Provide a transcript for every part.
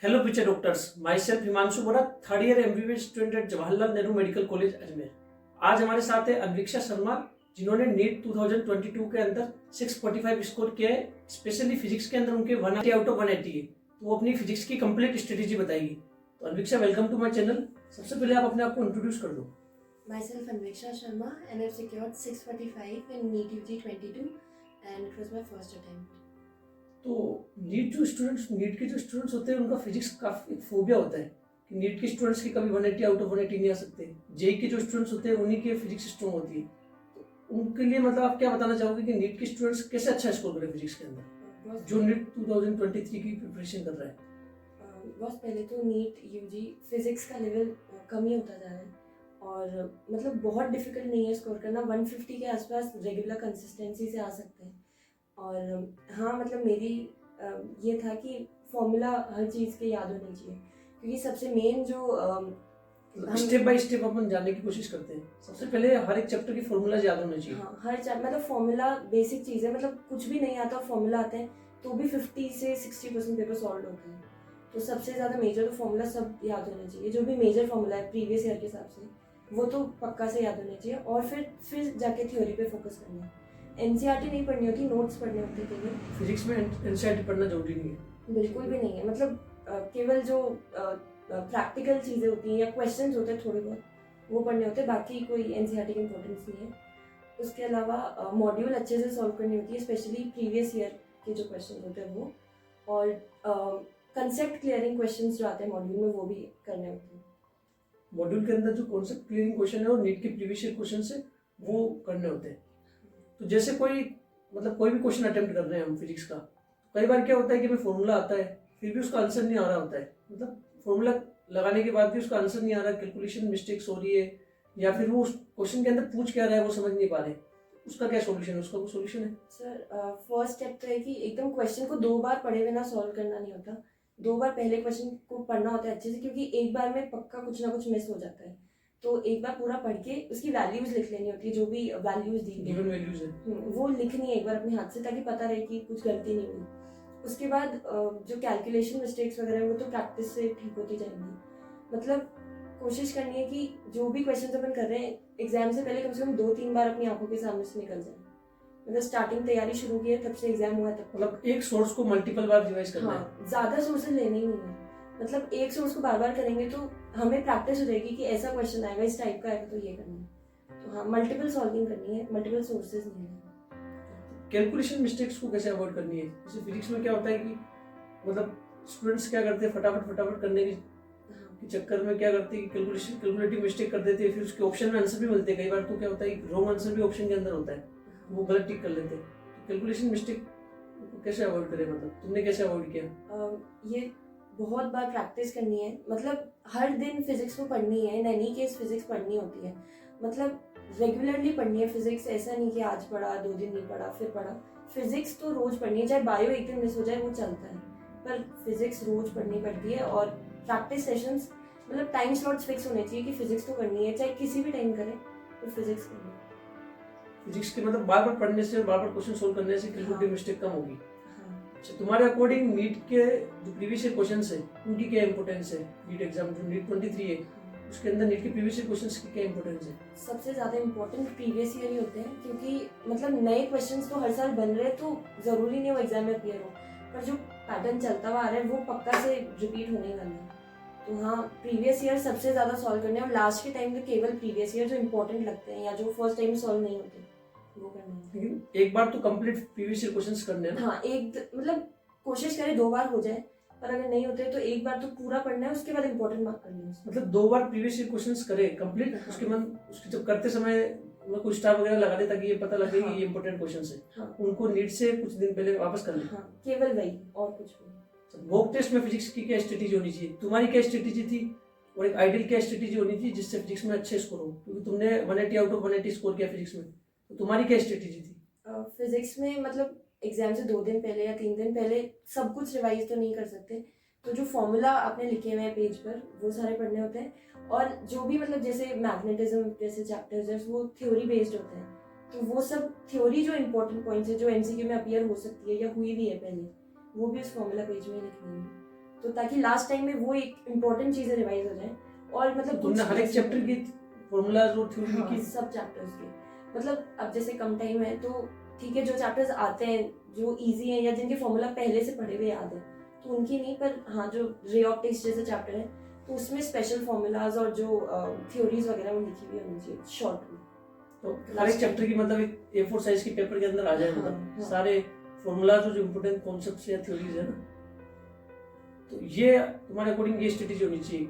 Hello future doctors, my self Himanshu Bora, third year MBBS student at Jawaharlal Nehru medical college Ajmer. आज हमारे साथ है अनवीक्षा शर्मा, जिन्होंने नीट 2022 के अंदर 645 स्कोर किया है। स्पेशली फिजिक्स के अंदर उनके 180 आउट ऑफ 180 है। तो वो अपनी फिजिक्स की कंप्लीट स्ट्रेटेजी बताएगी। तो अनवीक्षा, वेलकम टू माय चैनल। सबसे पहले आप अपने आप को इंट्रोड्यूस कर दो। Myself Anviksha Sharma, and I've secured 645 in NEET UG 22, and it was my first attempt. तो नीट के जो स्टूडेंट्स होते हैं उनका फिजिक्स काफी फोबिया होता है कि नीट के स्टूडेंट्स की कभी 180 आउट ऑफ 180 नहीं आ सकते। जेई के जो स्टूडेंट्स होते हैं उन्हीं की फिजिक्स स्ट्रॉन्ग होती है। तो उनके लिए मतलब आप क्या बताना चाहोगे कि नीट के स्टूडेंट्स कैसे अच्छा स्कोर करें फिजिक्स के अंदर, जो नीट 2023 की प्रिपरेशन कर रहा है? बस पहले तो नीट यूजी फिजिक्स का लेवल कम ही होता जा रहा है और मतलब बहुत डिफिकल्ट नहीं है स्कोर करना। 150 के आसपास रेगुलर कंसिस्टेंसी से आ सकते हैं। और हाँ, मतलब मेरी ये था कि फॉर्मूला हर चीज़ के याद होनी चाहिए, क्योंकि सबसे मेन जो स्टेप बाय स्टेप अपन जानने की कोशिश करते हैं। सबसे पहले हर एक चैप्टर की फॉर्मूला याद होना चाहिए। हाँ, मतलब फॉर्मूला बेसिक चीज़ है। मतलब कुछ भी नहीं आता, फॉर्मूला आते हैं तो भी 50 से 60% पेपर सॉल्व होते हैं। तो सबसे ज़्यादा मेजर तो फॉर्मूला सब याद होना चाहिए। जो भी मेजर फॉर्मूला है प्रीवियस ईयर के हिसाब से वो तो पक्का से याद होना चाहिए, और फिर जाके थ्योरी पे फोकस करना है। एनसीईआरटी नहीं पढ़नी होती, नोट्स पढ़ने होते हैं केवल। फिजिक्स में एनसीईआरटी पढ़ना जरूरी नहीं है, बिल्कुल भी नहीं है। मतलब केवल जो प्रैक्टिकल चीज़ें होती हैं या क्वेश्चंस होते हैं थोड़े बहुत, वो पढ़ने होते हैं। बाकी कोई एनसीईआरटी की इम्पोर्टेंस नहीं है। उसके अलावा मॉड्यूल अच्छे से सॉल्व करनी होती है, स्पेशली प्रीवियस ईयर के जो क्वेश्चन होते हैं वो, और कंसेप्ट क्लियरिंग क्वेश्चंस जो आते हैं मॉड्यूल में वो भी करने होते हैं। मॉड्यूल के अंदर जो कॉन्सेप्ट क्लियरिंग क्वेश्चन है और नीट के प्रीवियस ईयर क्वेश्चन है वो करने होते हैं। तो जैसे कोई भी क्वेश्चन अटेम्प्ट कर रहे हैं हम फिजिक्स का, कई बार क्या होता है कि हमें फॉर्मूला आता है फिर भी उसका आंसर नहीं आ रहा होता है। मतलब फॉर्मूला लगाने के बाद भी उसका आंसर नहीं आ रहा, कैलकुलेशन मिस्टेक्स हो रही है, या फिर वो उस क्वेश्चन के अंदर पूछ क्या रहा है वो समझ नहीं पा रहे। उसका क्या सोल्यूशन है? उसका कोई सोल्यूशन है? सर, फर्स्ट स्टेप तो है कि एकदम क्वेश्चन को 2 बार पढ़े बिना सॉल्व करना नहीं होता। 2 बार पहले क्वेश्चन को पढ़ना होता है अच्छे से, क्योंकि एक बार में पक्का कुछ ना कुछ मिस हो जाता है। तो एक बार पूरा पढ़ के उसकी वैल्यूज लिख लेनी होती है, जो भी वैल्यूज दी गई गिवन वैल्यूज है वो लिखनी है एक बार अपने हाथ से, ताकि पता रहे कि कुछ गलती नहीं हुई। उसके बाद जो कैलकुलेशन मिस्टेक्स वगैरह है वो तो प्रैक्टिस से ठीक होती जाएंगी। मतलब कोशिश करनी है कि जो भी क्वेश्चन अपन कर रहे हैं एग्जाम से पहले कम से कम 2-3 बार अपनी आंखों के सामने से निकल जाए। मतलब स्टार्टिंग तैयारी शुरू की है तब से एग्जाम हुआ तब, मतलब एक सोर्स को मल्टीपल बार रिवाइज करना है। हाँ, ज्यादा सोर्सेज लेने ही नहीं है। मतलब एक सोर्स को बार बार करेंगे तो हमें प्रैक्टिस हो जाएगी कि ऐसा क्वेश्चन आएगा, इस टाइप का आएगा तो ये करना है। तो हाँ, मल्टीपल सॉल्विंग करनी है, मल्टीपल सोर्सेज नहीं है। कैलकुलेशन मिस्टेक्स को कैसे अवॉइड करनी है? जैसे फिजिक्स में क्या होता है कि मतलब स्टूडेंट्स क्या करते हैं, फटाफट करने के चक्कर में क्या करते हैं कि कैलकुलेटिव मिस्टेक कर देते हैं, फिर उसके ऑप्शन में आंसर भी मिलते हैं। कई बार तो क्या होता है रॉन्ग आंसर भी ऑप्शन के अंदर होता है, वो गलत टिक कर लेते हैं। तो कैलकुलेशन मिस्टेक कैसे अवॉइड करें? मतलब तुमने कैसे अवॉइड किया? ये बहुत बार प्रैक्टिस करनी है। मतलब हर दिन फिजिक्स को पढ़नी है, इन एनी केस फिजिक्स पढ़नी होती है। मतलब रेगुलरली पढ़नी है फिजिक्स, ऐसा नहीं कि आज पढ़ा 2 दिन नहीं पढ़ा फिर पढ़ा। फिजिक्स तो रोज पढ़नी है, चाहे बायो एक दिन मिस हो जाए वो चलता है, पर फिजिक्स रोज पढ़नी पड़ती है। और प्रैक्टिस सेशंस, मतलब टाइम स्लॉट्स फिक्स होने चाहिए कि फिजिक्स तो करनी है, चाहे किसी भी टाइम करें तो फिजिक्स करनी है। फिजिक्स के मतलब बार बार पढ़ने से, बार बार क्वेश्चन सोल्व करने से कैलकुलेटिव मिस्टेक कम होगी। हाँ। अच्छा, तुम्हारे अकॉर्डिंग नीट के जो प्रीवियस ईयर क्वेश्चंस है उनकी क्या इंपॉर्टेंस है? नीट एग्जाम जो नीट 23 है उसके अंदर नीट के प्रीवियस ईयर क्वेश्चंस की क्या इंपॉर्टेंस है? सबसे ज्यादा इम्पोर्टेंट प्रीवियस ईयर ही होते हैं, क्योंकि मतलब नए क्वेश्चंस तो हर साल बन रहे हैं, तो जरूरी नहीं वो एग्जाम में अपीयर हो, पर जो पैटर्न चलता हुआ आ रहा है वो पक्का से रिपीट होने वाला है। तो हाँ, प्रीवियस ईयर सबसे ज्यादा सॉल्व करने हैं, और लास्ट के टाइम तो केवल प्रीवियस ईयर जो इम्पोर्टेंट लगते हैं या जो फर्स्ट टाइम सॉल्व नहीं होते वो करना है। लेकिन एक बार तो कंप्लीट प्रीवियस ईयर क्वेश्चंस करने हैं। हाँ, मतलब कोशिश करें 2 बार हो जाए, पर अगर नहीं होते तो एक बार तो पूरा पढ़ना है, उसके बाद इम्पोर्टेंट मार्क करना है। मतलब 2 बार प्रीवियस ईयर क्वेश्चंस करें कंप्लीट। हाँ। उसके जब करते समय मैं कुछ स्टार वगैरह लगा दे ताकि ये पता लगे हाँ। कि ये इंपॉर्टेंट क्वेश्चंस है। हाँ। उनको नीट से कुछ दिन पहले वापस कर ले। हाँ, केवल वही, और कुछ भी। मॉक टेस्ट में फिजिक्स की क्या स्ट्रेटेजी होनी चाहिए? तुम्हारी क्या स्ट्रेटेजी थी और एक आइडियल क्या स्ट्रेटेजी होनी थी जिससे फिजिक्स में अच्छे स्कोर हो? क्योंकि तुमने 180 आउट ऑफ 180 स्कोर किया फिजिक्स में, तो तुम्हारी क्या स्ट्रेटेजी थी? फिजिक्स में मतलब एग्जाम से 2 दिन पहले या 3 दिन पहले सब कुछ रिवाइज तो नहीं कर सकते, तो जो फॉर्मूला आपने लिखे हुए हैं पेज पर वो सारे पढ़ने होते हैं। और जो भी मतलब जैसे मैग्नेटिज्म जैसे चैप्टर्स है वो थ्योरी बेस्ड होते हैं, तो वो सब थ्योरी जो इंपॉर्टेंट पॉइंट्स है जो एमसीक्यू में अपीयर हो सकती है या हुई भी है पहले, वो भी उस फॉर्मूला पेज में लिखनी है। तो ताकि लास्ट टाइम में वो एक इम्पोर्टेंट चीजें रिवाइज हो जाए। और मतलब तुमने हर एक चैप्टर की फॉर्मूलाज और थ्योरी हाँ, की? सब चैप्टर्स के। मतलब अब जैसे कम टाइम है तो ठीक है, जो चैप्टर्स आते हैं जो इजी हैं या जिनके फॉर्मूला पहले से पढ़े हुए याद है तो उनकी नहीं, पर हाँ जो रे ऑप्टिक्स जैसे चैप्टर है तो उसमें स्पेशल फॉर्मूलाज और जो थ्योरीज वगैरह वो लिखी हुई होनी चाहिए शॉर्ट में। तो हर एक चैप्टर की मतलब एक A4 साइज की पेपर के अंदर आ जाए, मतलब सारे फॉर्मूलाज और जो इम्पोर्टेंट कॉन्सेप्ट्स या थ्योरीज है ना, तो ये तुम्हारे अकॉर्डिंग ये स्ट्रेटेजी होनी चाहिए।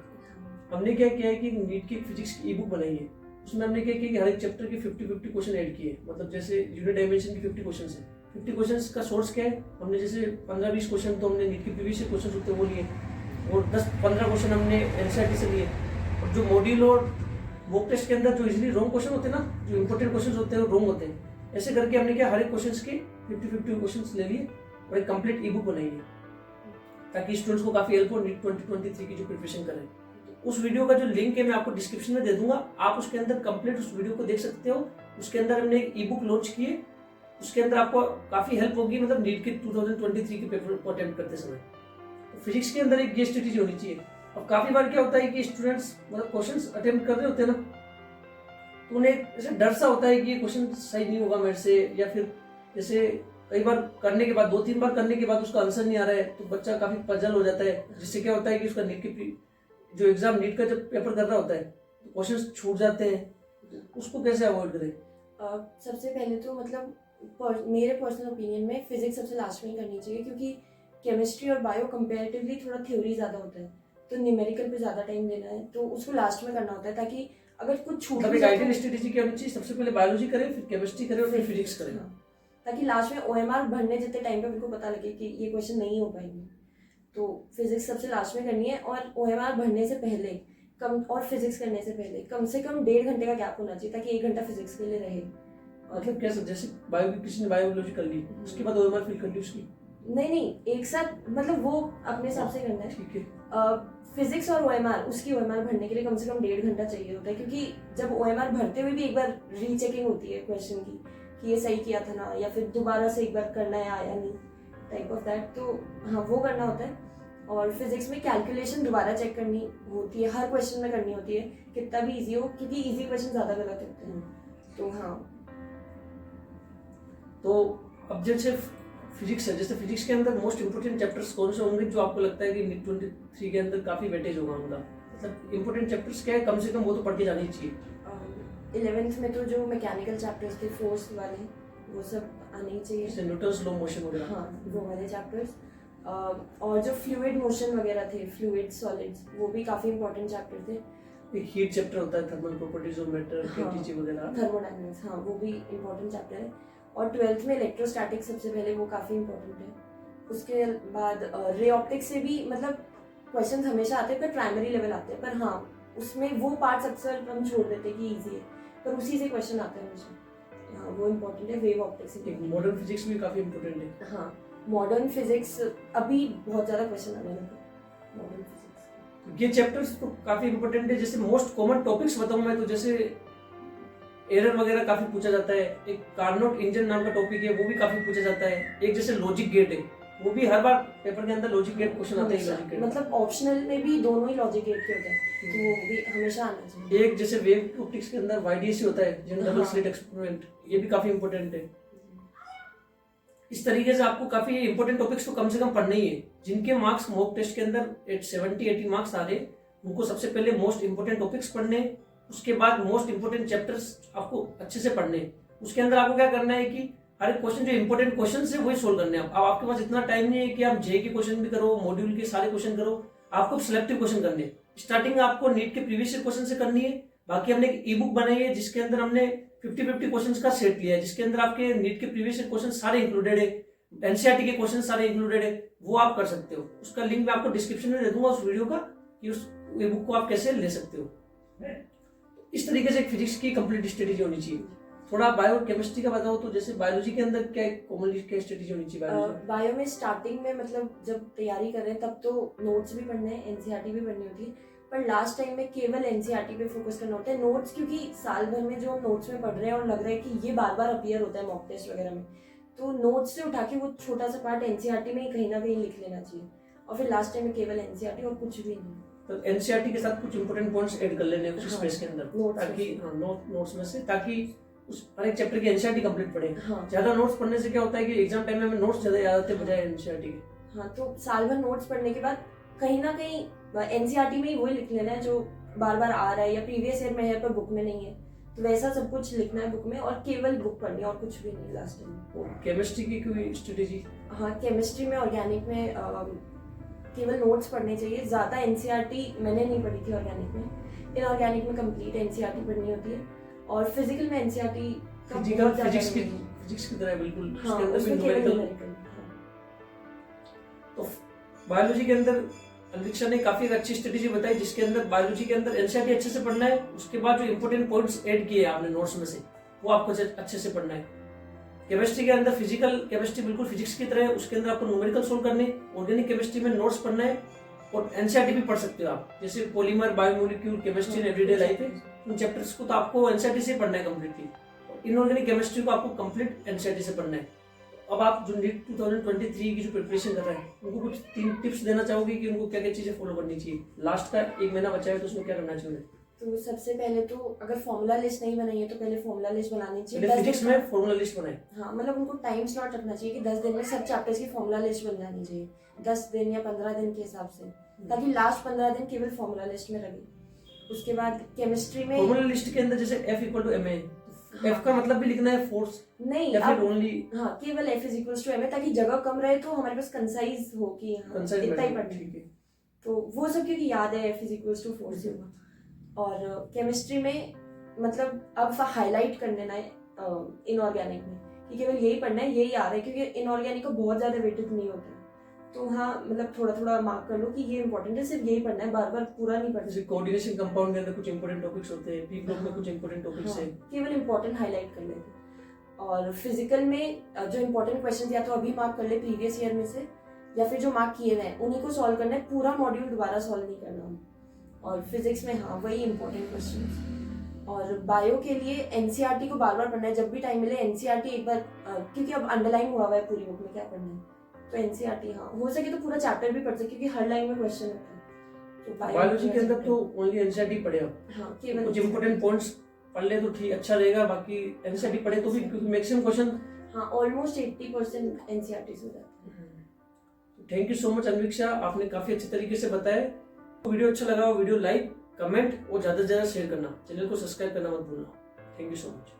हमने क्या किया है कि नीट की फिजिक्स की ई बुक बनाई है, उसमें हमने क्या किया कि हर एक चैप्टर के 50-50 क्वेश्चन ऐड किए। मतलब जैसे यूनिट डायमेंशन की 50 क्वेश्चन है, 50 क्वेश्चन का सोर्स क्या है, हमने जैसे 15-20 क्वेश्चन तो हमने नीट के प्रीवियस क्वेश्चन होते हैं वो लिए, और 10-15 क्वेश्चन हमने एनसीईआरटी से लिए। और जो मॉड्यूल और मॉक टेस्ट के अंदर जो इजीली रॉन्ग क्वेश्चन होते हैं ना, जो इंपॉर्टेंट क्वेश्चन होते हैं वो रॉन्ग होते हैं, ऐसे करके हमने क्या हर एक क्वेश्चन के 50-50 क्वेश्चन ले लिए और एक कंप्लीट ई बुक बनाई है, ताकि स्टूडेंट्स को काफी हेल्प हो नीट 2023 की जो प्रिपरेशन करें। उस वीडियो का जो लिंक है मैं आपको डिस्क्रिप्शन में दे दूंगा, आप उसके अंदर कंप्लीट उस वीडियो को देख सकते हो। उसके अंदर हमने एक ई बुक लॉन्च की है, उसके अंदर आपको काफी हेल्प होगी, मतलब नीट के 2023 के पेपर को अटेम्प्ट करते समय। तो फिजिक्स के अंदर एक ये स्ट्रेटेजी होनी चाहिए। अब काफी बार क्या होता है कि स्टूडेंट्स मतलब क्वेश्चंस अटेम्प्ट कर रहे होते हैं ना, तो उन्हें ऐसे डर सा होता है कि ये क्वेश्चन सही नहीं होगा मेरे से, या फिर जैसे कई बार करने के बाद 2-3 बार करने के बाद उसका आंसर नहीं आ रहा है तो बच्चा काफी पजल हो जाता है, जिससे क्या होता है कि उसका नीट की जो एग्जाम नीट का जब पेपर कर रहा होता है तो क्वेश्चन छूट जाते हैं। उसको कैसे अवॉइड करें? सबसे पहले तो मतलब मेरे पर्सनल ओपिनियन में फिजिक्स सबसे लास्ट में ही करनी चाहिए, क्योंकि केमिस्ट्री और बायो कंपैरेटिवली थोड़ा थ्योरी ज़्यादा होता है, तो न्यूमेरिकल पे ज़्यादा टाइम देना है तो उसको लास्ट में करना होता है, ताकि अगर कुछ छूट मतलब एक आइडियल स्ट्रेटेजी क्या होनी चाहिए, सबसे पहले बायोलॉजी करें, फिर केमिस्ट्री करें और फिर फिजिक्स करें। ताकि लास्ट में OMR भरने जितने टाइम पे उनको पता लगे कि ये क्वेश्चन नहीं हो पाएंगे। तो फिजिक्स सबसे लास्ट में करनी है, और OMR भरने से पहले कम और फिजिक्स करने से पहले कम से कम 1.5 घंटे का गैप होना चाहिए, ताकि 1 घंटा फिजिक्स के लिए रहे। मतलब कैसे, जैसे बायो किसी ने बायोलॉजी कर ली उसके बाद OMR फिल कर ली उसकी? नहीं, एक साथ, मतलब वो अपने हिसाब से करना है। ठीक है। फिजिक्स और OMR, उसकी OMR भरने के लिए कम से कम 1.5 घंटा चाहिए होता है, क्योंकि जब OMR भरते हुए भी एक बार रीचेकिंग होती है क्वेश्चन की कि ये सही किया था ना, या फिर दोबारा से एक बार करना है आया नहीं, टाइप ऑफ दैट। तो हाँ, वो करना होता है। और फिजिक्स में कैलकुलेशन दोबारा चेक करनी होती है, हर क्वेश्चन में करनी होती है, कितना भी इजी हो, क्योंकि इजी क्वेश्चन ज़्यादा गलत होते हैं। तो हाँ, तो अब जैसे फिजिक्स है, जैसे फिजिक्स के अंदर मोस्ट इंपोर्टेंट चैप्टर्स कौन से होंगे जो आपको लगता है कि नीट 23 के अंदर काफी वेटेज होगा उनका? मतलब इंपोर्टेंट चैप्टर्स क्या है, कम से कम वो तो पढ़ के जाने चाहिए। 11th में तो जो मैकेनिकल चैप्टर्स थे फोर्स वाले, वो सब आने ही चाहिए, जैसे न्यूटन्स लॉ मोशन वगैरह। हाँ, वो वाले चैप्टर्स। और जो फ्लूइड मोशन वगैरह थे, फ्लूइड सॉलिड्स, वो भी काफ़ी इंपॉर्टेंट चैप्टर थे। एक हीट चैप्टर होता है, thermal properties of matter, KTG वगैरह, थर्मोडायनामिक्स, हाँ, वो भी इंपॉर्टेंट चैप्टर है। और 12th में इलेक्ट्रोस्टैटिक्स सबसे पहले, वो काफ़ी इंपॉर्टेंट है। उसके बाद रे ऑप्टिक्स से भी मतलब क्वेश्चन हमेशा आते हैं, पर प्राइमरी लेवल आते हैं, पर हाँ उसमें वो पार्ट्स अक्सर हम छोड़ देते हैं कि ईजी है, पर उसी से क्वेश्चन आते हैं हमेशा। हाँ, वो इम्पोर्टेंट है। वेव ऑप्टिक्स, मॉडर्न फिजिक्स भी काफी इंपॉर्टेंट है। हाँ, मॉडर्न फिजिक्स अभी बहुत ज़्यादा क्वेश्चन आने लगे मॉडर्न फिजिक्स। ये चैप्टर्स तो काफी इंपॉर्टेंट है। जैसे मोस्ट कॉमन टॉपिक्स बताऊं मैं तो, जैसे एरर वगैरह काफी पूछा जाता है, एक कार्नोट इंजन नाम का टॉपिक है वो भी काफी पूछा जाता है, एक जैसे लॉजिक गेट है वो भी हर बार पेपर के अंदर लॉजिक गेट क्वेश्चन आते हैं। लॉजिक गेट मतलब ऑप्शनल में भी दोनों ही लॉजिक गेट के होते हैं, तो वो भी हमेशा आना चाहिए। एक जैसे वेव ऑप्टिक्स के अंदर YDC होता है, जनरल डबल स्लिट एक्सपेरिमेंट, ये भी काफी इंपॉर्टेंट है। इस तरीके से आपको काफी इंपॉर्टेंट टॉपिक्स तो कम से कम पढ़ने ही है। जिनके मार्क्स मॉक टेस्ट के अंदर 70-80 मार्क्स आ रहे, उनको सबसे पहले मोस्ट इंपॉर्टेंट टॉपिक्स पढ़ने, उसके बाद मोस्ट इंपॉर्टेंट चैप्टर्स आपको अच्छे से पढ़ने। उसके अंदर आपको क्या करना है कि हर एक क्वेश्चन जो इंपॉर्टेंट क्वेश्चन है वही सोल्व करने हैं। अब आपके पास इतना टाइम नहीं है कि आप जे के क्वेश्चन भी करो, मॉड्यूल के सारे क्वेश्चन करो, आपको सिलेक्टिव क्वेश्चन करने। स्टार्टिंग आपको नीट के प्रीवियस क्वेश्चन से करनी है। बाकी हमने एक ई बुक बनाई है जिसके अंदर हमने 50-50 क्वेश्चन का सेट लिया है, जिसके अंदर आपके नीट के प्रीवियस क्वेश्चन सारे इंक्लूडेड है, एनसीईआरटी के क्वेश्चन सारे इंक्लूडेड है, वो आप कर सकते हो। उसका लिंक मैं आपको डिस्क्रिप्शन में दे दूंगा उस वीडियो का, कि उस ई बुक को आप कैसे ले सकते हो। इस तरीके से एक फिजिक्स की कंप्लीट स्ट्रेटेजी होनी चाहिए। थोड़ा बायो केमिस्ट्री का बताओ तो, जैसे बायोलॉजी के अंदर क्या कॉमनली क्या स्ट्रेटेजी होनी चाहिए? बायो में स्टार्टिंग में मतलब जब तैयारी कर रहे हैं तब तो नोट्स भी पढ़ने हैं, एनसीईआरटी भी पढ़नी होती है, पर लास्ट टाइम में केवल एनसीईआरटी पे फोकस करना होता है। नोट्स, क्योंकि साल भर में जो हम नोट्स में पढ़ रहे हैं और लग रहा है कि ये बार बार अपीयर होता है मॉक टेस्ट वगैरह में, तो नोट्स से उठा के वो छोटा सा पार्ट एनसीईआरटी में ही कहीं ना कहीं लिख लेना चाहिए। और फिर लास्ट टाइम में केवल एनसीईआरटी और कुछ भी नहीं। तो एनसीईआरटी के साथ कुछ इंपोर्टेंट पॉइंट्स ऐड कर लेने उस हाँ, स्पेस के अंदर, नोट्स ताकि नोट्स में से, ताकि उस हर एक चैप्टर की एनसीईआरटी कंप्लीट पढ़े। हाँ ज्यादा नोट्स पढ़ने से क्या होता है कि एग्जाम टाइम में हमें नोट्स ज्यादा याद आते हैं बजाय एनसीईआरटी के। हाँ, तो साल भर नोट्स पढ़ने के बाद कहीं ना कहीं एनसीईआरटी में ही वही लिख लेना है जो बार बार आ रहा है या प्रीवियस ईयर में है पर बुक में नहीं है, तो वैसा सब कुछ लिखना है बुक में और केवल बुक पढ़नी है और कुछ भी नहीं लास्ट टाइम। और केमिस्ट्री की कोई स्ट्रेटेजी? हाँ, केमिस्ट्री में ऑर्गेनिक में केवल नोट्स पढ़ने चाहिए, ज़्यादा एनसीईआरटी मैंने नहीं पढ़ी थी ऑर्गेनिक में। इनऑर्गेनिक में कंप्लीट एनसीईआरटी पढ़नी होती है और फिजिकल में एनसीईआरटी का बहुत ज़्यादा फिजिक्स की तरह बिल्कुल। हाँ, उसके अंदर भी उसमें केवल न्यूमेरिकल। न्यूमेरिकल। तो बायोलॉजी के अंदर अंतरिक्षा ने काफी अच्छी स्ट्रेटेजी बताई, जिसके अंदर बायोलॉजी के अंदर एनसीईआरटी अच्छे से पढ़ना है, उसके बाद जो इंपोर्टेंट पॉइंट्स ऐड किए आपने नोट्स में से वो आपको अच्छे से पढ़ना है। केमिस्ट्री के अंदर फिजिकल केमिस्ट्री बिल्कुल फिजिक्स की तरह है, उसके अंदर आपको न्यूमेरिकल सोल्व करने। ऑर्गेनिक केमिस्ट्री में नोट्स पढ़ना है और एनसीईआरटी भी पढ़ सकते हो आप, जैसे polymer, biomolecule, chemistry in everyday life है, उन चैप्टर्स को तो आपको एनसीईआरटी से पढ़ना है कंप्लीटली। इनऑर्गेनिक केमिस्ट्री को आपको कंप्लीट एनसीईआरटी से पढ़ना है। अब आप जो नीट 2023 की जो प्रिपरेशन कर रहे हैं उनको कुछ 3 टिप्स देना चाहोगे कि उनको क्या क्या चीजें फॉलो करनी चाहिए? लास्ट का 1 महीना बचा है तो उसमें क्या करना चाहिए? तो सबसे पहले तो अगर फॉर्मूला लिस्ट नहीं बनाई है तो पहले फॉर्मूला लिस्ट बनानी चाहिए। पहले फिजिक्स में फॉर्मूला लिस्ट बनाए। हाँ, मतलब उनको टाइम स्लॉट रखना चाहिए कि 10 दिन में सब चैप्टर्स की फॉर्मूला लिस्ट बन जानी चाहिए, 10 दिन या 15 दिन के हिसाब से, ताकि लास्ट 15 दिन केवल फॉर्मूला लिस्ट में लगे। उसके बाद केमिस्ट्री में फॉर्मूला लिस्ट के अंदर जैसे F = ma, F का मतलब भी लिखना है फोर्स नहीं, या फिर ओनली? हाँ, केवल F = ma, ताकि जगह कम रहे तो हमारे पास कंसाइज हो कि हाँ, इतना ही पढ़ना है। तो वो सब क्योंकि याद है F = 4 से होगा। और केमिस्ट्री में मतलब अब हाईलाइट कर लेना है इनऑर्गेनिक में कि केवल यही पढ़ना है, यही याद है, क्योंकि इनऑर्गेनिक को बहुत ज्यादा वेटेज नहीं होता है। तो हाँ, मतलब थोड़ा थोड़ा मार्क कर लो कि ये इंपॉर्टेंट है, सिर्फ यही पढ़ना है, बार बार पूरा नहीं पढ़ना। जैसे कोऑर्डिनेशन कंपाउंड के अंदर कुछ इंपॉर्टेंट टॉपिक्स होते हैं, पी ब्लॉक में कुछ इंपॉर्टेंट टॉपिक्स हैं, केवल इंपॉर्टेंट हाईलाइट कर लेते। और फिजिकल में जो इंपॉर्टेंट क्वेश्चन या तो अभी मार्क कर ले प्रीवियस ईयर में से, या फिर जो मार्क किए हुए हैं उन्हीं को सॉल्व करना है, पूरा मॉड्यूल दोबारा सॉल्व नहीं करना। और फिजिक्स में हाँ, वही इंपॉर्टेंट क्वेश्चन। और बायो के लिए एनसीईआरटी को बार बार पढ़ना है, जब भी टाइम मिले एनसीईआरटी एक बार, क्योंकि अब अंडरलाइन हुआ हुआ है पूरी बुक में क्या पढ़ना है, तो एनसीईआरटी हाँ, हो सके तो पूरा चैप्टर भी पढ़ सके क्योंकि हर लाइन में क्वेश्चन होता है। तो बायोलॉजी के अंदर तो ओनली एनसीईआरटी पढ़े आप। हाँ, केवल कुछ इंपॉर्टेंट पॉइंट्स पढ़ ले तो ठीक अच्छा रहेगा, बाकी एनसीईआरटी पढ़े तो भी, क्योंकि मैक्सिमम क्वेश्चन हाँ ऑलमोस्ट 80% एनसीईआरटी से हो जाता है। थैंक यू सो मच अन्वीक्षा, आपने काफी अच्छे तरीके से बताया। वीडियो अच्छा लगा हो वीडियो लाइक, कमेंट और ज्यादा से ज्यादा शेयर करना, चैनल को सब्सक्राइब करना मत भूलना। Thank you so much.